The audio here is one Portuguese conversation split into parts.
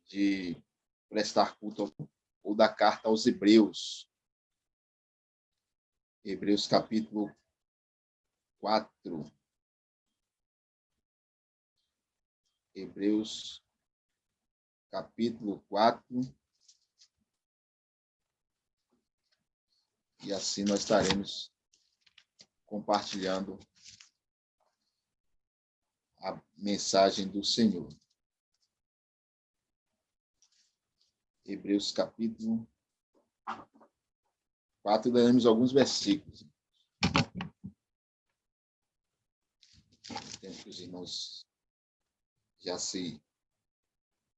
de prestar culto ou da carta aos Hebreus. Hebreus capítulo 4. Hebreus capítulo 4. E assim nós estaremos compartilhando a mensagem do Senhor. Hebreus capítulo 4, leremos alguns versículos. Temos que os irmãos já se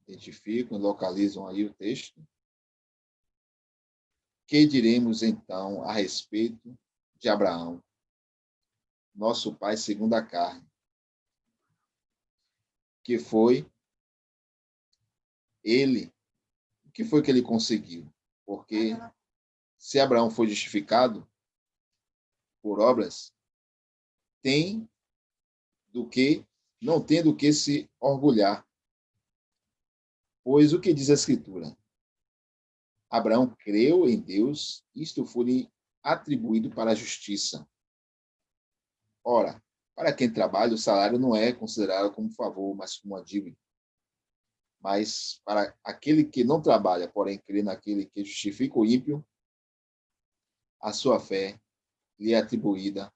identificam, localizam aí o texto. Que diremos, então, a respeito de Abraão, nosso pai segundo a carne, que foi ele, o que foi que ele conseguiu? Porque se Abraão foi justificado por obras, não tem do que se orgulhar. Pois o que diz a Escritura? Abraão creu em Deus, isto foi-lhe atribuído para a justiça. Ora, para quem trabalha, o salário não é considerado como favor, mas como uma dívida. Mas para aquele que não trabalha, porém crê naquele que justifica o ímpio, a sua fé lhe é atribuída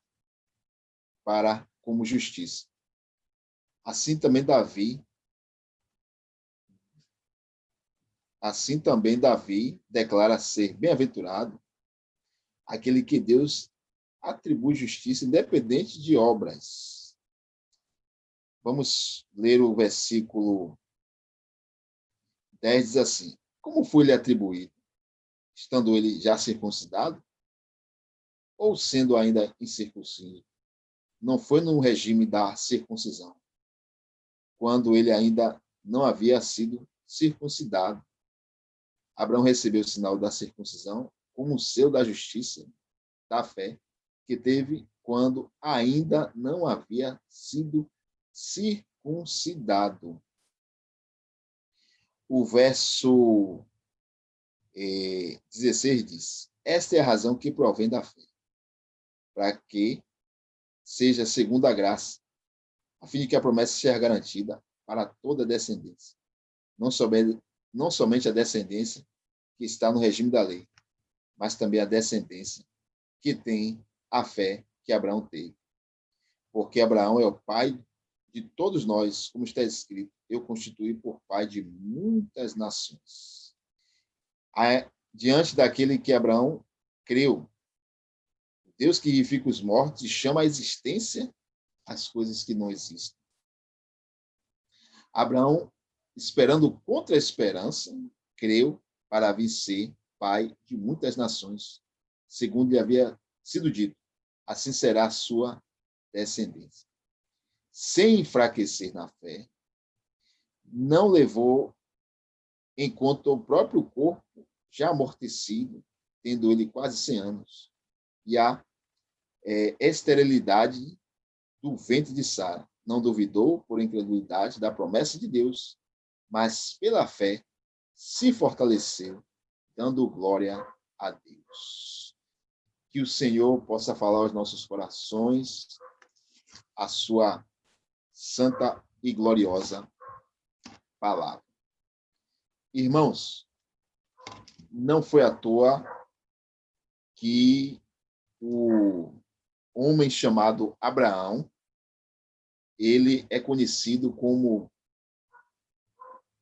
para como justiça. Assim também Davi declara ser bem-aventurado aquele que Deus atribui justiça independente de obras. Vamos ler o versículo 10, diz assim: como foi-lhe atribuído? Estando ele já circuncidado? Ou sendo ainda incircunciso? Não foi no regime da circuncisão, quando ele ainda não havia sido circuncidado. Abraão recebeu o sinal da circuncisão como o selo da justiça, da fé, que teve quando ainda não havia sido circuncidado. O verso 16 diz: esta é a razão que provém da fé, para que seja segundo a graça, a fim de que a promessa seja garantida para toda a descendência, não somente a descendência que está no regime da lei, mas também a descendência que tem a fé que Abraão teve. Porque Abraão é o pai de todos nós, como está escrito: eu constituí por pai de muitas nações. Diante daquele que Abraão creu, Deus que vivifica os mortos e chama à existência as coisas que não existem. Abraão, esperando contra a esperança, creu para vir ser pai de muitas nações, segundo lhe havia sido dito: assim será a sua descendência. Sem enfraquecer na fé, não levou em conta o próprio corpo já amortecido, tendo ele quase 100 anos, e a esterilidade do ventre de Sara. Não duvidou, por incredulidade, da promessa de Deus, mas pela fé se fortaleceu, dando glória a Deus. Que o Senhor possa falar aos nossos corações a sua santa e gloriosa palavra. Irmãos, não foi à toa que o homem chamado Abraão, ele é conhecido como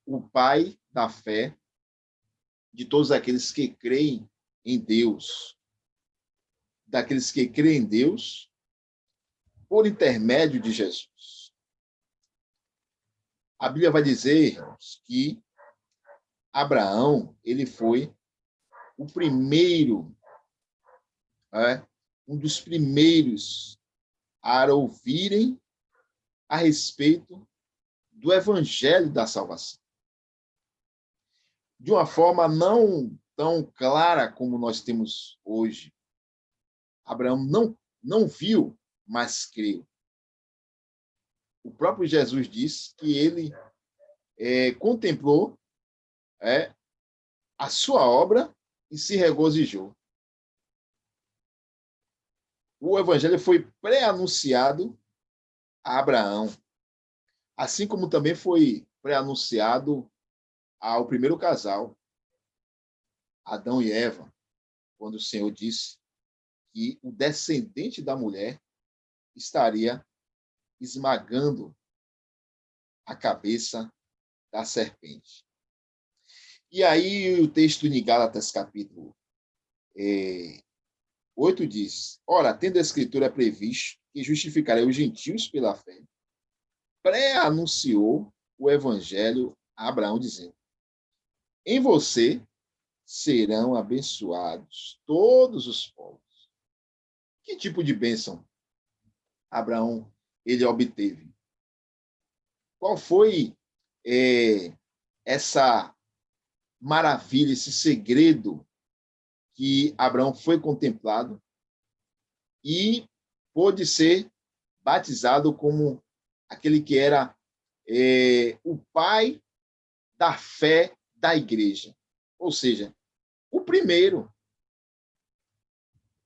o pai da fé de todos aqueles que creem em Deus, daqueles que creem em Deus por intermédio de Jesus. A Bíblia vai dizer, irmãos, que Abraão, ele foi o primeiro, um dos primeiros a ouvirem a respeito do evangelho da salvação. De uma forma não tão clara como nós temos hoje. Abraão não viu, mas creu. O próprio Jesus disse que ele contemplou a sua obra e se regozijou. O evangelho foi pré-anunciado a Abraão, assim como também foi pré-anunciado ao primeiro casal, Adão e Eva, quando o Senhor disse que o descendente da mulher estaria esmagando a cabeça da serpente. E aí o texto de Gálatas, capítulo 8, diz: ora, tendo a Escritura previsto que justificarei os gentios pela fé, pré-anunciou o evangelho a Abraão, dizendo: em você serão abençoados todos os povos. Que tipo de bênção Abraão ele obteve? Qual foi essa maravilha, esse segredo que Abraão foi contemplado e pôde ser batizado como aquele que era o pai da fé da igreja? Ou seja, o primeiro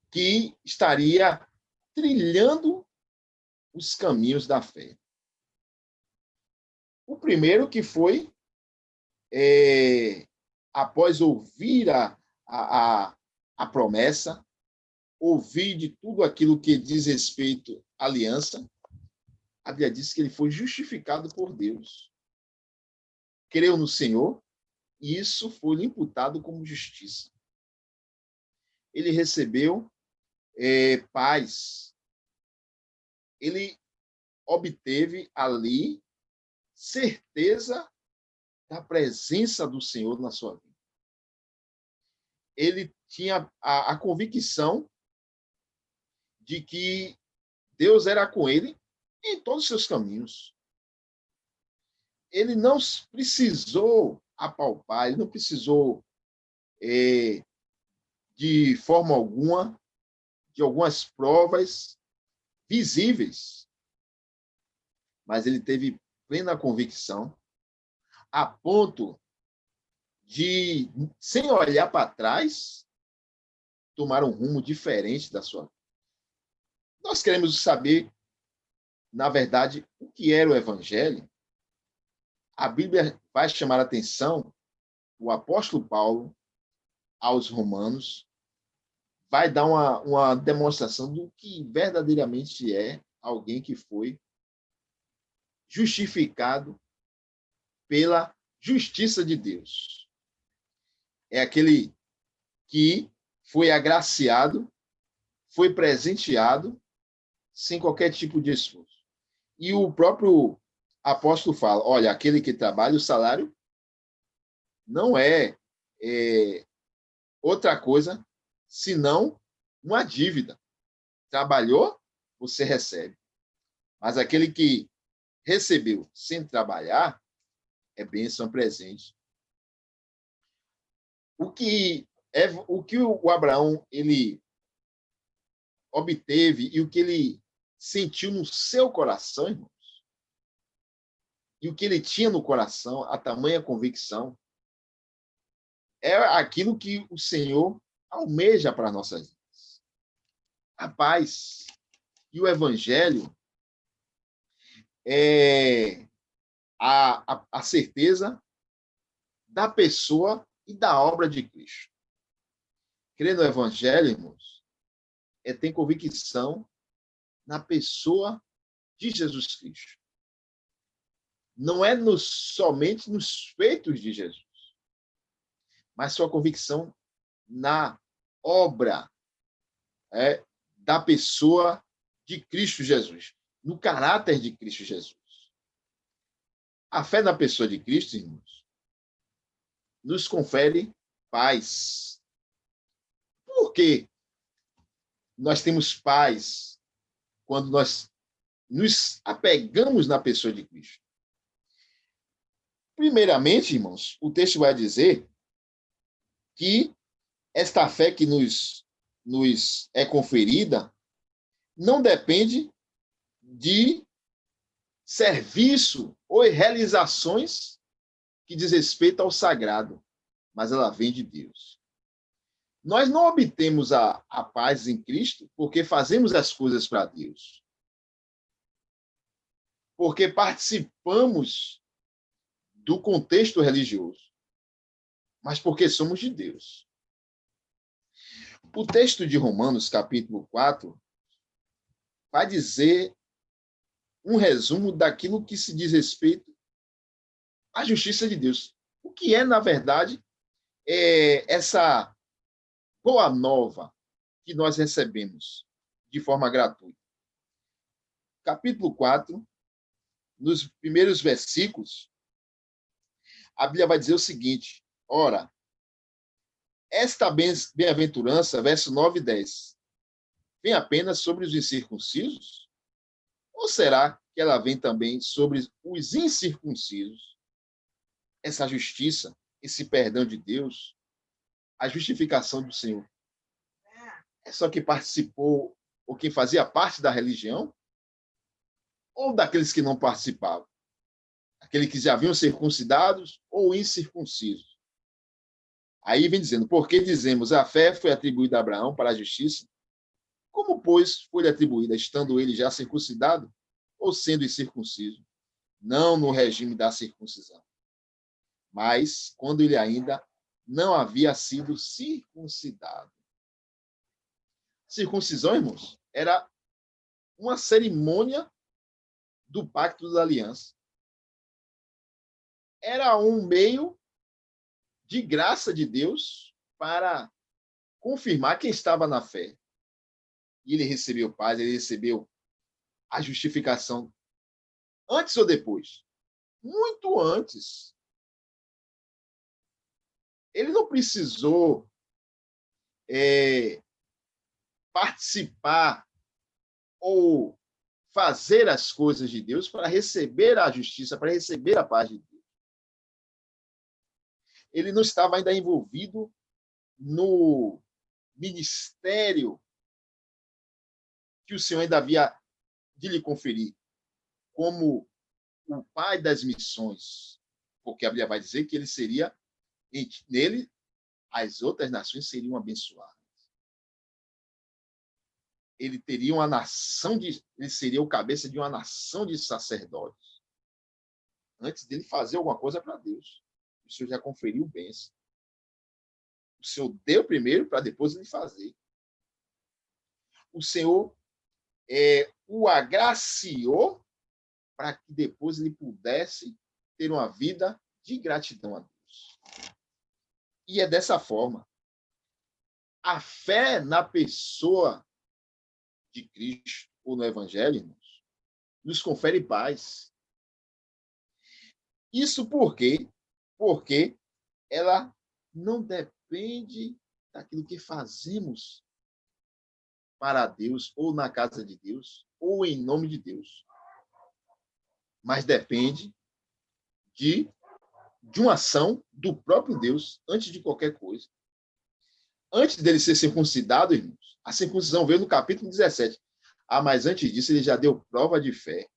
que estaria trilhando os caminhos da fé. O primeiro que foi, após ouvir a promessa, ouvir de tudo aquilo que diz respeito à aliança, a Bíblia diz que ele foi justificado por Deus. Creu no Senhor e isso foi lhe imputado como justiça. Ele recebeu paz. Ele obteve ali certeza da presença do Senhor na sua vida. Ele tinha a convicção de que Deus era com ele em todos os seus caminhos. Ele não precisou apalpar, ele não precisou, de forma alguma, de algumas provas visíveis, mas ele teve plena convicção, a ponto de, sem olhar para trás, tomar um rumo diferente da sua vida. Nós queremos saber, na verdade, o que era o Evangelho. A Bíblia vai chamar a atenção, o apóstolo Paulo, aos Romanos, vai dar uma demonstração do que verdadeiramente é alguém que foi justificado pela justiça de Deus. É aquele que foi agraciado, foi presenteado, sem qualquer tipo de esforço. E o próprio apóstolo fala, olha, aquele que trabalha, o salário não é outra coisa senão uma dívida. Trabalhou, você recebe. Mas aquele que recebeu sem trabalhar é bênção presente. O que o Abraão ele obteve e o que ele sentiu no seu coração, irmãos, e o que ele tinha no coração, a tamanha convicção, é aquilo que o Senhor almeja para as nossas vidas. A paz e o evangelho é a certeza da pessoa e da obra de Cristo. Crer no evangelho, irmãos, é ter convicção na pessoa de Jesus Cristo. Não é somente nos feitos de Jesus, mas sua convicção na obra da pessoa de Cristo Jesus, no caráter de Cristo Jesus. A fé na pessoa de Cristo, irmãos, nos confere paz. Por quê? Nós temos paz quando nós nos apegamos na pessoa de Cristo. Primeiramente, irmãos, o texto vai dizer que esta fé que nos é conferida não depende de serviço ou realizações que diz respeito ao sagrado. mas ela vem de Deus. Nós não obtemos a paz em Cristo porque fazemos as coisas para Deus. Porque participamos do contexto religioso, mas porque somos de Deus. O texto de Romanos, capítulo 4, vai dizer um resumo daquilo que se diz respeito à justiça de Deus. O que é, na verdade, essa boa nova que nós recebemos de forma gratuita. Capítulo 4, nos primeiros versículos, a Bíblia vai dizer o seguinte: ora, esta bem-aventurança, verso 9 e 10, vem apenas sobre os incircuncisos? Ou será que ela vem também sobre os incircuncisos? Essa justiça, esse perdão de Deus, a justificação do Senhor, é só quem participou ou quem fazia parte da religião? Ou daqueles que não participavam? Aqueles que já haviam circuncidados ou incircuncisos? Aí vem dizendo, porque dizemos, a fé foi atribuída a Abraão para a justiça? Como, pois, foi atribuída, estando ele já circuncidado ou sendo incircunciso? Não no regime da circuncisão, mas quando ele ainda não havia sido circuncidado. Circuncisão, irmãos, era uma cerimônia do pacto da aliança. Era um meio de graça de Deus para confirmar quem estava na fé. E ele recebeu paz, ele recebeu a justificação antes ou depois? Muito antes. Ele não precisou participar ou fazer as coisas de Deus para receber a justiça, para receber a paz de Deus. Ele não estava ainda envolvido no ministério que o Senhor ainda havia de lhe conferir, como o pai das missões, porque a Bíblia vai dizer que ele seria, nele, as outras nações seriam abençoadas. Ele teria uma nação ele seria o cabeça de uma nação de sacerdotes. Antes dele fazer alguma coisa para Deus, o Senhor já conferiu bênção. O Senhor deu primeiro para depois ele fazer. O Senhor o agraciou para que depois ele pudesse ter uma vida de gratidão a Deus. E é dessa forma. A fé na pessoa de Cristo ou no Evangelho, irmãos, nos confere paz. Isso por quê? Porque ela não depende daquilo que fazemos para Deus, ou na casa de Deus, ou em nome de Deus. Mas depende de uma ação do próprio Deus antes de qualquer coisa. Antes dele ser circuncidado, irmãos, a circuncisão veio no capítulo 17. Mas antes disso, ele já deu prova de fé.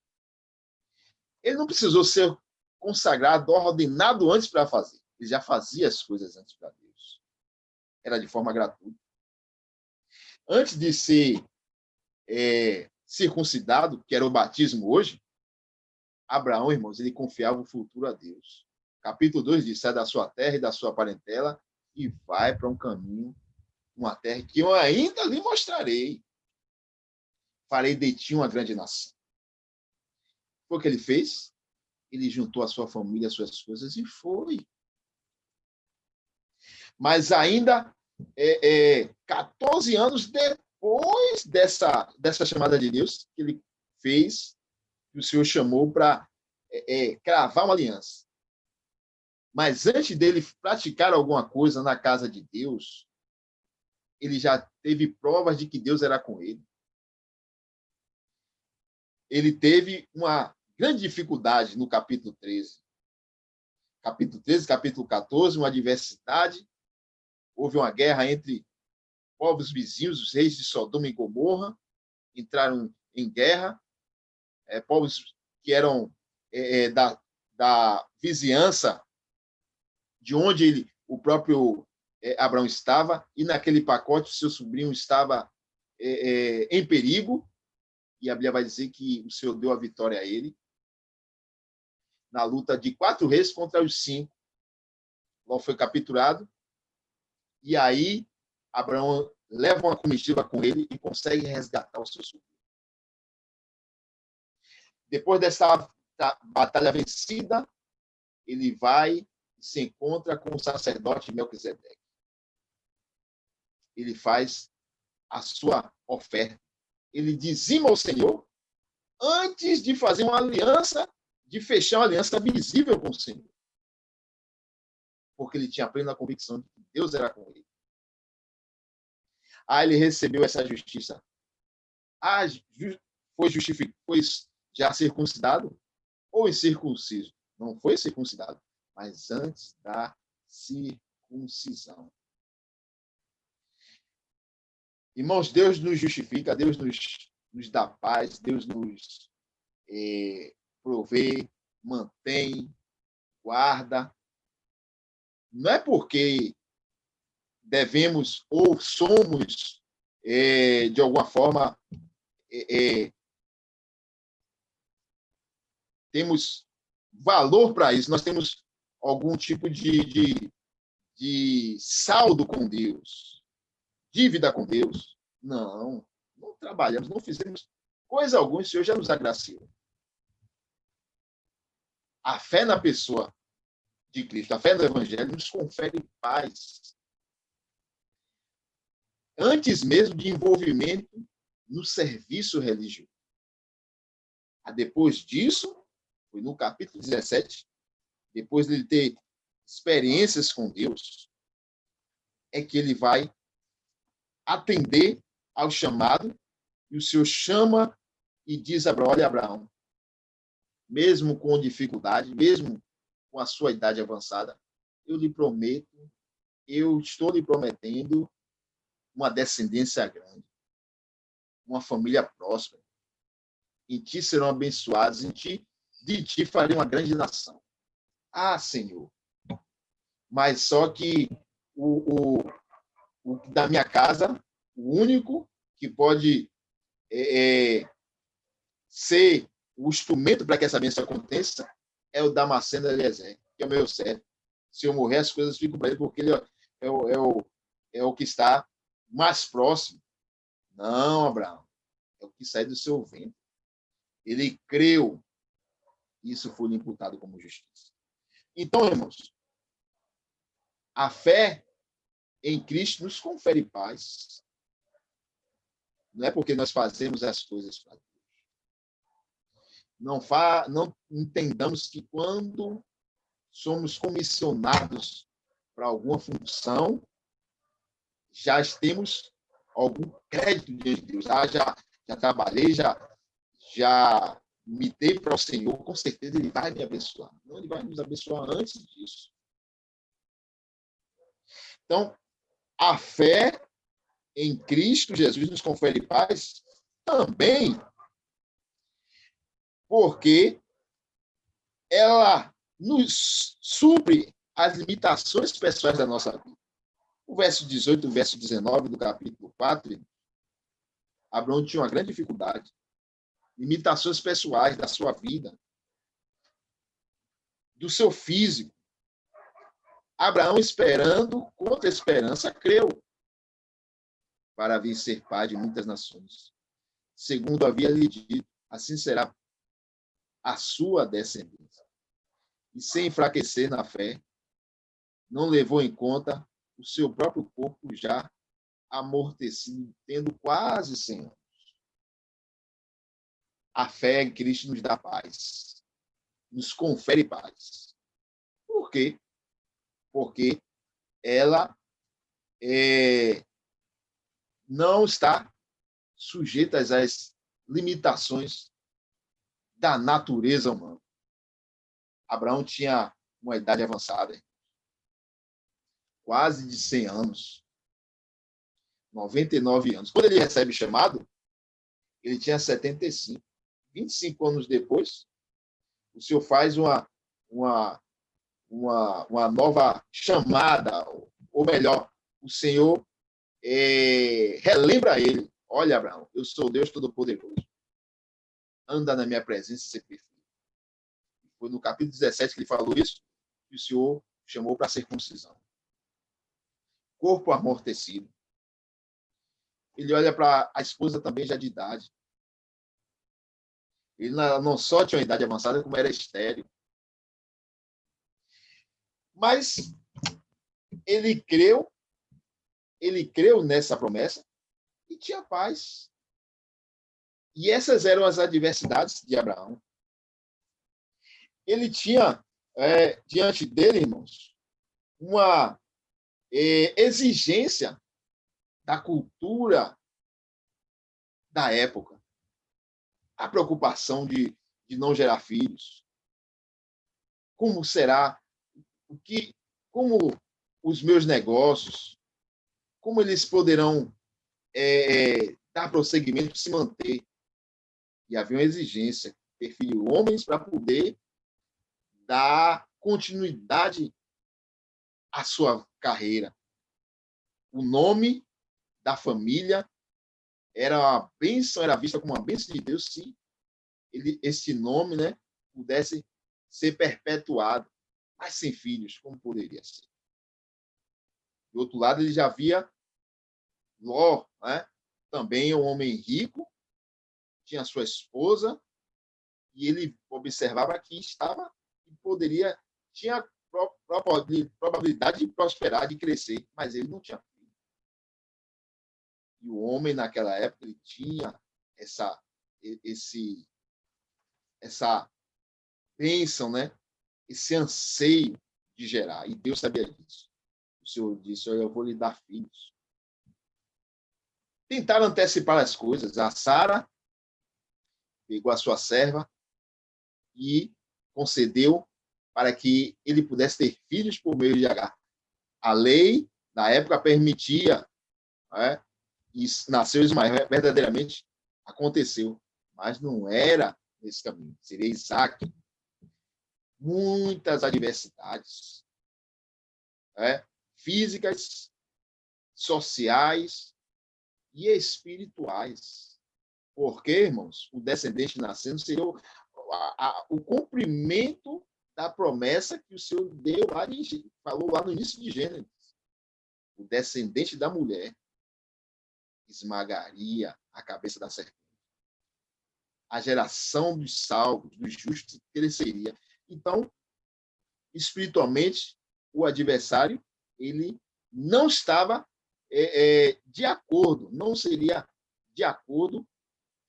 Ele não precisou ser consagrado, ordenado antes para fazer. Ele já fazia as coisas antes para Deus. Era de forma gratuita. Antes de ser circuncidado, que era o batismo hoje, Abraão, irmãos, ele confiava o futuro a Deus. Capítulo 2 diz, sai da sua terra e da sua parentela e vai para um caminho, uma terra que eu ainda lhe mostrarei. Farei de ti uma grande nação. Foi o que ele fez? Ele juntou a sua família, as suas coisas e foi. Mas ainda 14 anos depois dessa chamada de Deus, que ele fez, que o Senhor chamou para cravar uma aliança. Mas antes dele praticar alguma coisa na casa de Deus, ele já teve provas de que Deus era com ele. Ele teve uma grande dificuldade no capítulo 13. Capítulo 13, capítulo 14, uma adversidade. Houve uma guerra entre povos vizinhos, os reis de Sodoma e Gomorra, entraram em guerra. Povos que eram da vizinhança de onde o próprio Abraão estava, e naquele pacote o seu sobrinho estava em perigo, e a Bíblia vai dizer que o Senhor deu a vitória a ele, na luta de 4 reis contra os 5. Ló foi capturado, e aí Abraão leva uma comitiva com ele e consegue resgatar o seu sobrinho. Depois dessa batalha vencida, ele vai e se encontra com o sacerdote Melquisedeque. Ele faz a sua oferta. Ele dizima ao Senhor antes de fazer uma aliança, de fechar uma aliança visível com o Senhor. Porque ele tinha plena convicção de que Deus era com ele. Ele recebeu essa justiça. Foi justificado, foi já circuncidado ou incircunciso? Não foi circuncidado, mas antes da circuncisão. Irmãos, Deus nos justifica, Deus nos dá paz, Deus nos provê, mantém, guarda. Não é porque devemos ou somos, de alguma forma, temos valor para isso, nós temos algum tipo de saldo com Deus, dívida com Deus. Não trabalhamos, não fizemos coisa alguma, o Senhor já nos agraciou. A fé na pessoa de Cristo, a fé no Evangelho, nos confere paz. Antes mesmo de envolvimento no serviço religioso. Depois disso, foi no capítulo 17, depois de ele ter experiências com Deus, é que ele vai atender ao chamado, e o Senhor chama e diz a Abraão: olha, Abraão, mesmo com dificuldade, mesmo com a sua idade avançada, eu lhe prometo, eu estou lhe prometendo uma descendência grande, uma família próspera. Em ti serão abençoados, de ti farei uma grande nação. Senhor, mas só que o da minha casa, o único que pode ser o instrumento para que essa bênção aconteça é o Damasceno Eliezer, que é o meu servo. Se eu morrer, as coisas ficam para ele, porque ele é o que está mais próximo. Não, Abraão, é o que sai do seu ventre. Ele creu, isso foi imputado como justiça. Então, irmãos, a fé em Cristo nos confere paz. Não é porque nós fazemos as coisas para Deus. Não entendamos que quando somos comissionados para alguma função, já temos algum crédito de Deus. Já trabalhei, já me dei para o Senhor, com certeza Ele vai me abençoar. Não, Ele vai nos abençoar antes disso. Então, a fé em Cristo Jesus nos confere paz também porque ela nos supre as limitações pessoais da nossa vida. O verso 18, o verso 19 do capítulo 4, Abraão tinha uma grande dificuldade. Limitações pessoais da sua vida, do seu físico. Abraão, esperando, contra a esperança, creu para vir ser pai de muitas nações. Segundo havia lhe dito, assim será a sua descendência. E sem enfraquecer na fé, não levou em conta o seu próprio corpo já amortecido, tendo quase 100 anos. A fé em Cristo nos dá paz, nos confere paz. Por quê? Porque ela não está sujeita às limitações da natureza humana. Abraão tinha uma idade avançada, quase de 100 anos, 99 anos. Quando ele recebe o chamado, ele tinha 75. 25 anos depois, o Senhor faz uma uma nova chamada, ou melhor, o Senhor relembra ele: olha, Abraão, eu sou Deus Todo-Poderoso, anda na minha presença e ser perfeito. Foi no capítulo 17 que ele falou isso, que o Senhor chamou para a circuncisão. Corpo amortecido. Ele olha para a esposa também já de idade. Ele não só tinha uma idade avançada, como era estéril. Mas ele creu nessa promessa e tinha paz. E essas eram as adversidades de Abraão. Ele tinha, diante dele, irmãos, uma exigência da cultura da época. A preocupação de não gerar filhos. Como será? Como os meus negócios, como eles poderão dar prosseguimento, se manter? E havia uma exigência, ter filhos homens para poder dar continuidade à sua carreira. O nome da família era uma bênção, era vista como uma bênção de Deus se esse nome, né, pudesse ser perpetuado, mas sem filhos, como poderia ser? Do outro lado, ele já via Ló, né, também um homem rico, tinha sua esposa, e ele observava que tinha probabilidade de prosperar, de crescer, mas ele não tinha filho. E o homem, naquela época, ele tinha essa bênção, né? Esse anseio de gerar. E Deus sabia disso. O Senhor disse: eu vou lhe dar filhos. Tentaram antecipar as coisas. A Sara pegou a sua serva e concedeu para que ele pudesse ter filhos por meio de Agar. A lei, na época, permitia, né? E nasceu Ismael, verdadeiramente aconteceu. Mas não era nesse caminho. Seria Isaac. Muitas adversidades, né? Físicas, sociais e espirituais. Porque, irmãos, o descendente nascendo seria o cumprimento da promessa que o Senhor deu lá, falou lá no início de Gênesis. O descendente da mulher esmagaria a cabeça da serpente. A geração dos salvos, dos justos, cresceria. Então, espiritualmente, o adversário ele não estava de acordo, não seria de acordo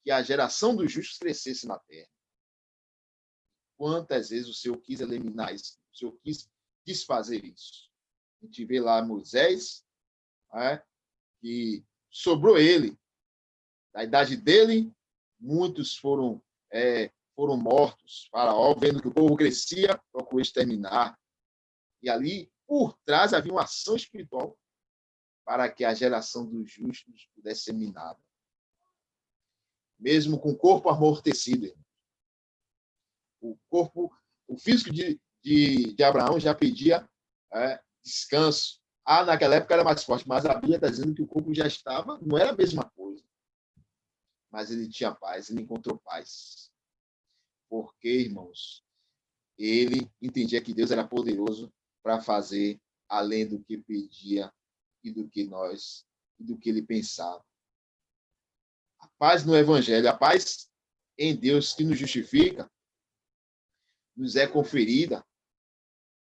que a geração dos justos crescesse na terra. Quantas vezes o Senhor quis eliminar isso? O Senhor quis desfazer isso? A gente vê lá Moisés, né, que sobrou ele. Da idade dele, muitos foram mortos. Faraó, vendo que o povo crescia, procurou exterminar. E ali, por trás, havia uma ação espiritual para que a geração dos justos pudesse ser minada. Mesmo com o corpo amortecido. O físico de Abraão já pedia descanso. Naquela época era mais forte, mas a Bíblia está dizendo que o corpo já estava, não era a mesma coisa. Mas ele tinha paz, ele encontrou paz. Porque, irmãos, ele entendia que Deus era poderoso para fazer além do que pedia e do que ele pensava. A paz no Evangelho, a paz em Deus que nos justifica, nos é conferida,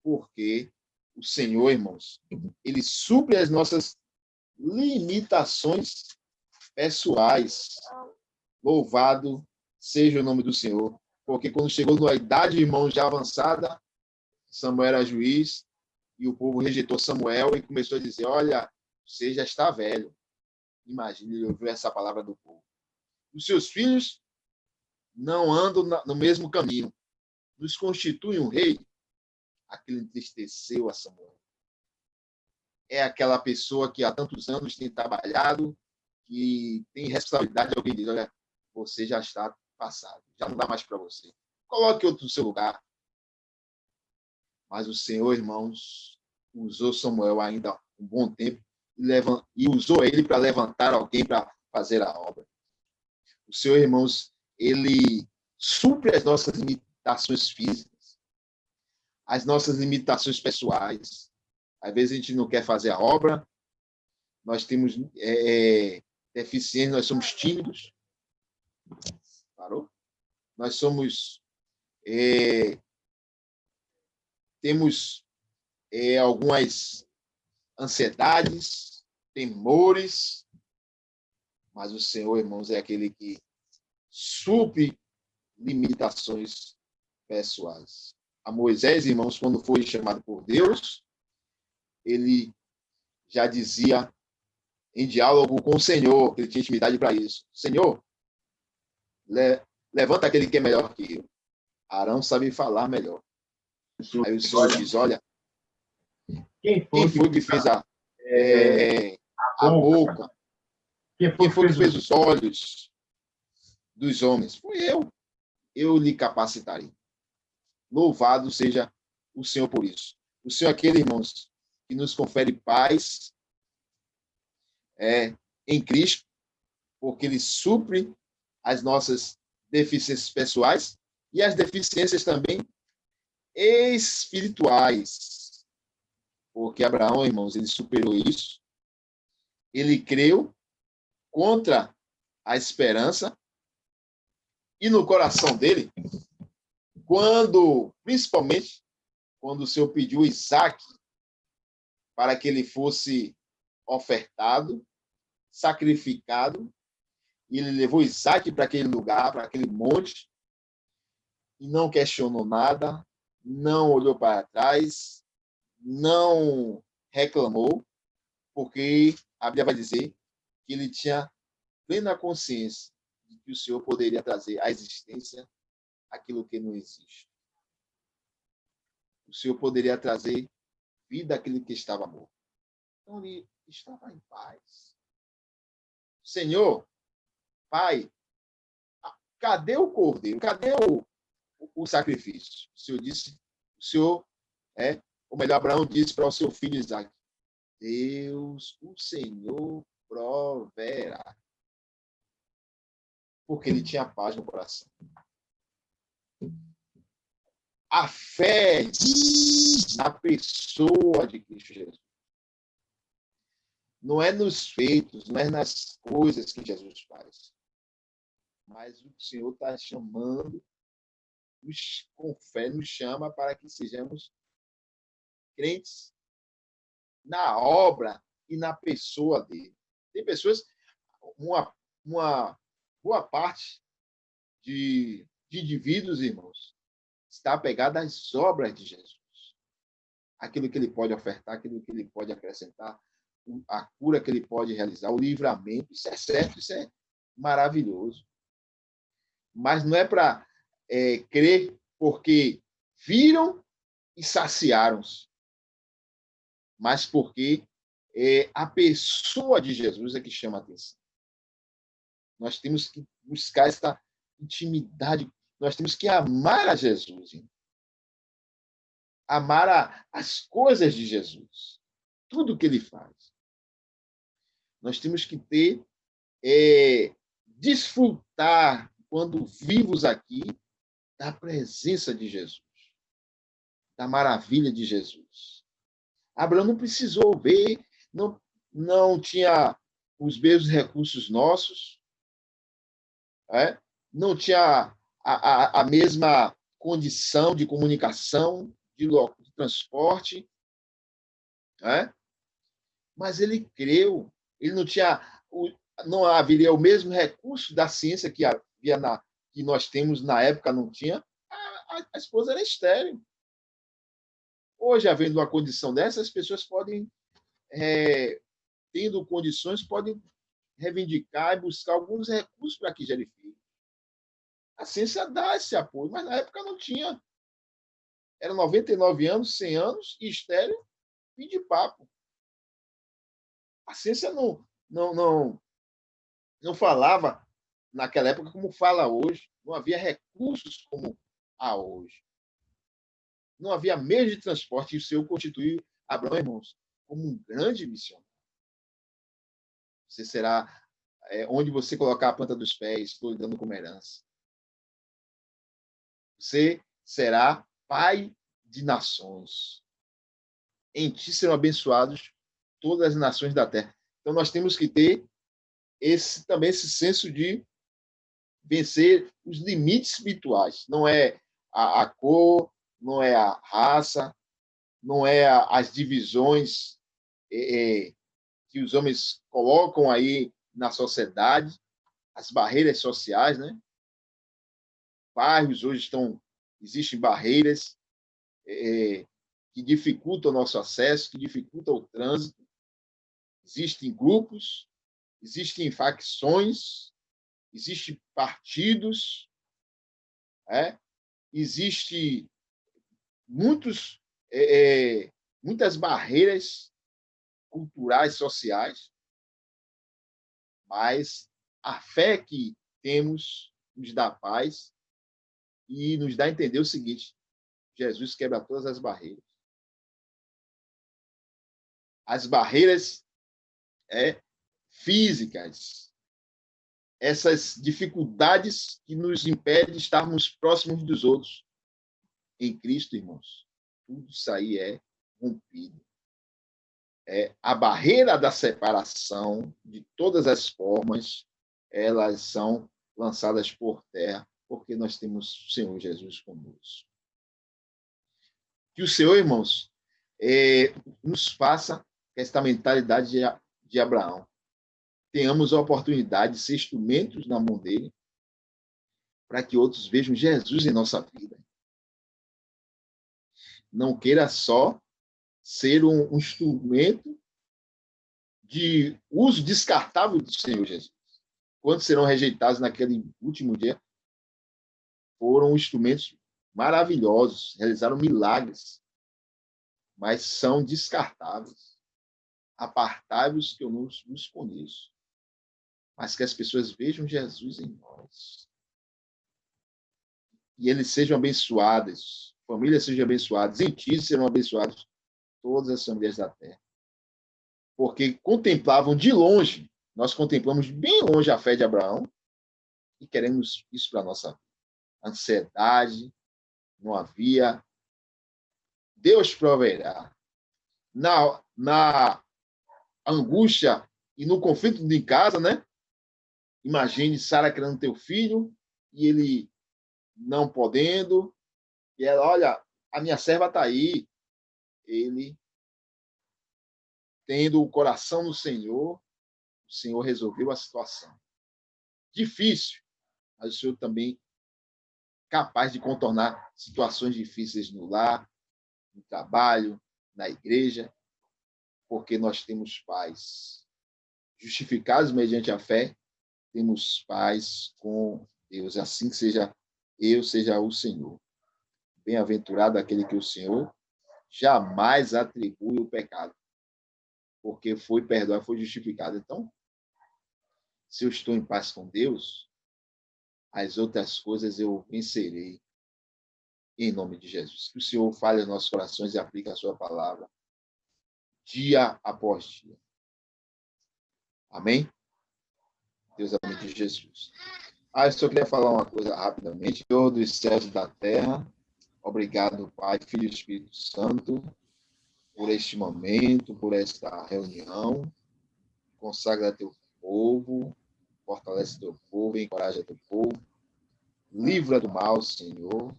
porque o Senhor, irmãos, ele supre as nossas limitações pessoais. Louvado seja o nome do Senhor, porque quando chegou na idade, irmão, já avançada, Samuel era juiz, e o povo rejeitou Samuel e começou a dizer: olha, você já está velho. Imagine, ele ouviu essa palavra do povo. Os seus filhos não andam no mesmo caminho. Nos constitui um rei. Aquilo entristeceu a Samuel. É aquela pessoa que há tantos anos tem trabalhado, que tem responsabilidade. Alguém diz: olha, você já está passado, já não dá mais para você. Coloque outro no seu lugar. Mas o Senhor, irmãos, usou Samuel ainda um bom tempo e usou ele para levantar alguém para fazer a obra. O Senhor, irmãos, ele supre as nossas limitações físicas, as nossas limitações pessoais. Às vezes a gente não quer fazer a obra, nós temos deficiência, nós somos tímidos. Parou? Nós somos... temos algumas ansiedades, temores, mas o Senhor, irmãos, é aquele que supre limitações pessoais. A Moisés, irmãos, quando foi chamado por Deus, ele já dizia em diálogo com o Senhor, que ele tinha intimidade para isso. Senhor, levanta aquele que é melhor que eu. Arão sabe falar melhor. Aí o Senhor diz, olha, quem foi que fez a boca? Quem foi que fez os olhos dos homens? Foi eu. Eu lhe capacitarei. Louvado seja o Senhor por isso. O Senhor é aquele, irmãos, que nos confere paz em Cristo, porque ele supre as nossas deficiências pessoais e as deficiências também espirituais. Porque Abraão, irmãos, ele superou isso. Ele creu contra a esperança e no coração dele, principalmente quando o Senhor pediu Isaac para que ele fosse ofertado, sacrificado, e ele levou Isaac para aquele lugar, para aquele monte, e não questionou nada, não olhou para trás, não reclamou, porque a Bíblia vai dizer que ele tinha plena consciência de que o Senhor poderia trazer à existência aquilo que não existe. O Senhor poderia trazer vida àquilo que estava morto. Então ele estava em paz. Senhor, Pai, cadê o cordeiro? Cadê o sacrifício? O Senhor disse, ou melhor, Abraão disse para o seu filho Isaac, Deus, o Senhor proverá. Porque ele tinha paz no coração. A fé na pessoa de Cristo Jesus. Não é nos feitos, não é nas coisas que Jesus faz. Mas o Senhor está chamando, com fé, nos chama para que sejamos crentes na obra e na pessoa dele. Tem pessoas, uma boa parte de indivíduos, irmãos, está apegada às obras de Jesus. Aquilo que ele pode ofertar, aquilo que ele pode acrescentar, a cura que ele pode realizar, o livramento, isso é certo, isso é maravilhoso. Mas não é para crer porque viram e saciaram-se, mas porque a pessoa de Jesus é que chama a atenção. Nós temos que buscar essa intimidade, nós temos que amar a Jesus, hein? Amar as coisas de Jesus, tudo que ele faz. Nós temos que desfrutar, quando vivos aqui, da presença de Jesus, da maravilha de Jesus. Abraão não precisou ver, não tinha os mesmos recursos nossos, não tinha a mesma condição de comunicação, de transporte, mas ele creu. Ele não haveria o mesmo recurso da ciência que nós temos na época, não tinha. A esposa era estéril. Hoje, havendo uma condição dessa, as pessoas podem, tendo condições, podem reivindicar e buscar alguns recursos para que gere filho. A ciência dá esse apoio, mas na época não tinha. Era 99 anos, 100 anos, e estéril, fim de papo. A ciência não falava naquela época como fala hoje. Não havia recursos como há hoje. Não havia meio de transporte e o Senhor constituiu Abraão, irmãos, como um grande missionário. Você será onde você colocar a planta dos pés, estou lhe dando como herança. Você será pai de nações. Em ti serão abençoados todas as nações da terra. Então, nós temos que ter também esse senso de vencer os limites espirituais. Não é a cor, não é a raça, não é as divisões que os homens colocam aí na sociedade, as barreiras sociais, né? Bairros hoje existem barreiras que dificultam o nosso acesso, que dificultam o trânsito. Existem grupos, existem facções, existem partidos, existem muitas barreiras culturais, sociais, mas a fé que temos nos dá paz e nos dá a entender o seguinte: Jesus quebra todas as barreiras. As barreiras físicas, essas dificuldades que nos impedem de estarmos próximos dos outros. Em Cristo, irmãos, tudo isso aí é rompido. A barreira da separação, de todas as formas, elas são lançadas por terra, porque nós temos o Senhor Jesus conosco. Que o Senhor, irmãos, nos faça esta mentalidade de Abraão. Tenhamos a oportunidade de ser instrumentos na mão dele, para que outros vejam Jesus em nossa vida. Não queira só ser um instrumento de uso descartável do Senhor Jesus. Quantos serão rejeitados naquele último dia? Foram instrumentos maravilhosos, realizaram milagres, mas são descartáveis. Apartai-vos que eu não os conheço. Mas que as pessoas vejam Jesus em nós. E eles sejam abençoadas, famílias sejam abençoadas, em ti serão abençoadas todas as famílias da terra. Porque contemplavam de longe, nós contemplamos bem longe a fé de Abraão e queremos isso para a nossa vida. Ansiedade, não havia. Deus proverá. Na angústia e no conflito de casa, né? Imagine Sara querendo ter o filho e ele não podendo. E ela, olha, a minha serva está aí. Ele, tendo o coração no Senhor, o Senhor resolveu a situação. Difícil, mas o Senhor também capaz de contornar situações difíceis no lar, no trabalho, na igreja, porque nós temos paz. Justificados mediante a fé, temos paz com Deus. Assim que seja eu, seja o Senhor. Bem-aventurado aquele que o Senhor jamais atribui o pecado, porque foi perdoado, foi justificado. Então, se eu estou em paz com Deus, as outras coisas eu vencerei em nome de Jesus. Que o Senhor fale aos nossos corações e aplique a sua palavra dia após dia. Amém? Deus é amigo de Jesus. Eu só queria falar uma coisa rapidamente. Senhor dos céus e da terra, obrigado, Pai, Filho e Espírito Santo, por este momento, por esta reunião. Consagra teu povo, fortalece teu povo, encoraja teu povo, livra do mal, Senhor.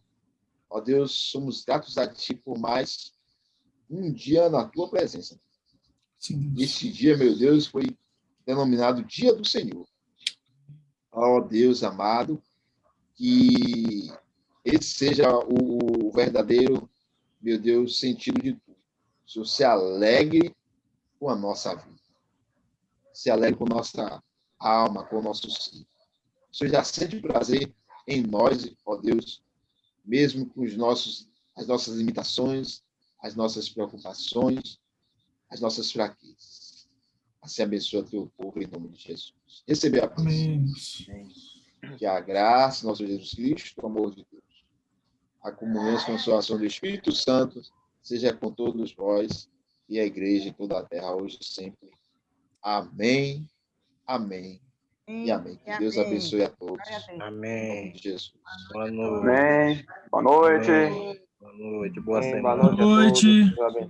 Ó Deus, somos gratos a Ti por mais um dia na Tua presença. Sim. Este dia, meu Deus, foi denominado Dia do Senhor. Ó Deus amado, que esse seja o verdadeiro, meu Deus, sentido de tudo. O Senhor se alegre com a nossa vida. Se alegre com nossa alma, com o nosso ser. O Senhor já sente prazer em nós, ó Deus, mesmo com as nossas limitações, as nossas preocupações, as nossas fraquezas. Assim abençoa teu povo em nome de Jesus. Receber a paz. Amém. Que a graça do nosso Jesus Cristo, o amor de Deus, a comunhão e a consolação do Espírito Santo seja com todos vós e a igreja em toda a terra, hoje e sempre. Amém, amém e amém. Que Deus abençoe a todos. Em Amém. nome de Jesus. Boa noite. Amém. Boa noite. Amém. Boa noite. Boa Amém. semana. Boa noite a todos. Deus abençoe.